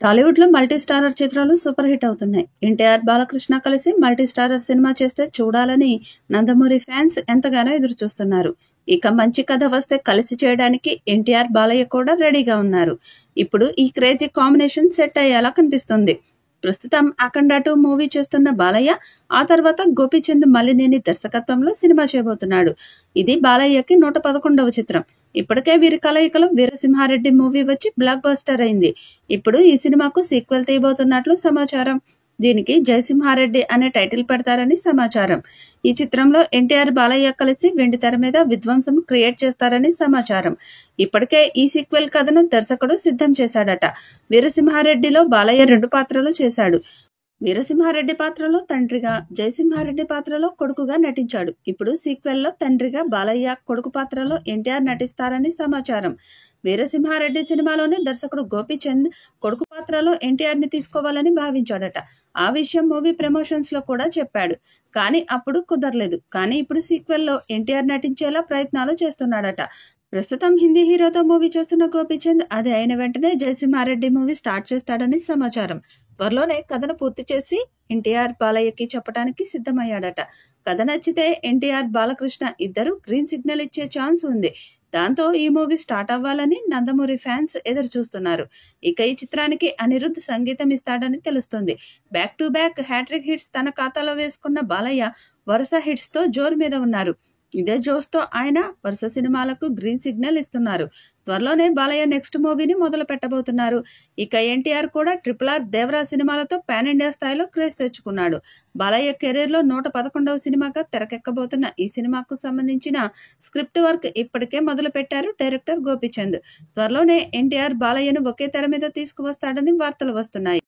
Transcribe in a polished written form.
టాలీవుడ్ లో multi starrer చిత్రాలు super hit అవుతున్నాయి. ఎన్టీఆర్, బాలకృష్ణ కలిసి మల్టీ స్టారర్ సినిమా చేస్తే చూడాలని నందమూరి ఫ్యాన్స్ ఎంతగానో ఎదురు చూస్తున్నారు. ఇక మంచి కథ వస్తే కలిసి చేయడానికి ఎన్టీఆర్, బాలయ్య కూడా రెడీగా ఉన్నారు. ఇప్పుడు ఈ క్రేజీ కాంబినేషన్ సెట్ అయ్యేలా కనిపిస్తుంది. ప్రస్తుతం అఖండ 2 మూవీ చేస్తున్న బాలయ్య ఆ తర్వాత గోపీచంద్ మల్లినేని దర్శకత్వంలో సినిమా చేయబోతున్నాడు. ఇది బాలయ్యకి 111వ చిత్రం. ఇప్పటికే వీరి కలయికలో వీరసింహారెడ్డి మూవీ వచ్చి బ్లాక్ బస్టర్ అయింది. ఇప్పుడు ఈ సినిమాకు సీక్వెల్ తీయబోతున్నట్లు సమాచారం. దీనికి జయసింహారెడ్డి అనే టైటిల్ పెడతారని సమాచారం. ఈ చిత్రంలో ఎన్టీఆర్, బాలయ్య కలిసి వెండి తెర మీద విధ్వంసం క్రియేట్ చేస్తారని సమాచారం. ఇప్పటికే ఈ సీక్వెల్ కథను దర్శకుడు సిద్ధం చేశాడట. వీరసింహారెడ్డిలో బాలయ్య 2 పాత్రలు చేశాడు. వీరసింహారెడ్డి పాత్రలో తండ్రిగా, జయసింహారెడ్డి పాత్రలో కొడుకుగా నటించాడు. ఇప్పుడు సీక్వెల్లో తండ్రిగా బాలయ్య, కొడుకు పాత్రలో ఎన్టీఆర్ నటిస్తారని సమాచారం. వీరసింహారెడ్డి సినిమాలోనే దర్శకుడు గోపీచంద్ కొడుకు పాత్రలో ఎన్టీఆర్ ని తీసుకోవాలని భావించాడట. ఆ విషయం మూవీ ప్రమోషన్స్ లో కూడా చెప్పాడు. కానీ అప్పుడు కుదరలేదు. కానీ ఇప్పుడు సీక్వెల్లో ఎన్టీఆర్ నటించేలా ప్రయత్నాలు చేస్తున్నాడట. ప్రస్తుతం హిందీ హీరోతో మూవీ చేస్తున్న గోపీచంద్ అది అయిన వెంటనే జయసింహారెడ్డి మూవీ స్టార్ట్ చేస్తాడని సమాచారం. త్వరలోనే కథను పూర్తి చేసి ఎన్టీఆర్, బాలయ్యకి చెప్పడానికి సిద్ధమయ్యాడట. కథ నచ్చితే ఎన్టీఆర్, బాలకృష్ణ ఇద్దరు గ్రీన్ సిగ్నల్ ఇచ్చే ఛాన్స్ ఉంది. దాంతో ఈ మూవీ స్టార్ట్ అవ్వాలని నందమూరి ఫ్యాన్స్ ఎదురు చూస్తున్నారు. ఇక ఈ చిత్రానికి అనిరుద్ధ్ సంగీతం ఇస్తాడని తెలుస్తుంది. Back to back hattrick hits తన ఖాతాలో వేసుకున్న బాలయ్య వరుస హిట్స్ తో జోరు మీద ఉన్నారు. ఇదే జోష్తో ఆయన వరుస సినిమాలకు గ్రీన్ సిగ్నల్ ఇస్తున్నారు. త్వరలోనే బాలయ్య నెక్స్ట్ మూవీని మొదలు పెట్టబోతున్నారు. ఇక ఎన్టీఆర్ కూడా RRR, దేవరా సినిమాలతో పాన్ ఇండియా స్థాయిలో క్రేజ్ తెచ్చుకున్నాడు. బాలయ్య కెరీర్ లో 111వ సినిమాగా తెరకెక్కబోతున్న ఈ సినిమాకు సంబంధించిన స్క్రిప్ట్ వర్క్ ఇప్పటికే మొదలు పెట్టారు డైరెక్టర్ గోపీచంద్. త్వరలోనే ఎన్టీఆర్, బాలయ్యను ఒకే తెర మీద తీసుకువస్తాడని వార్తలు వస్తున్నాయి.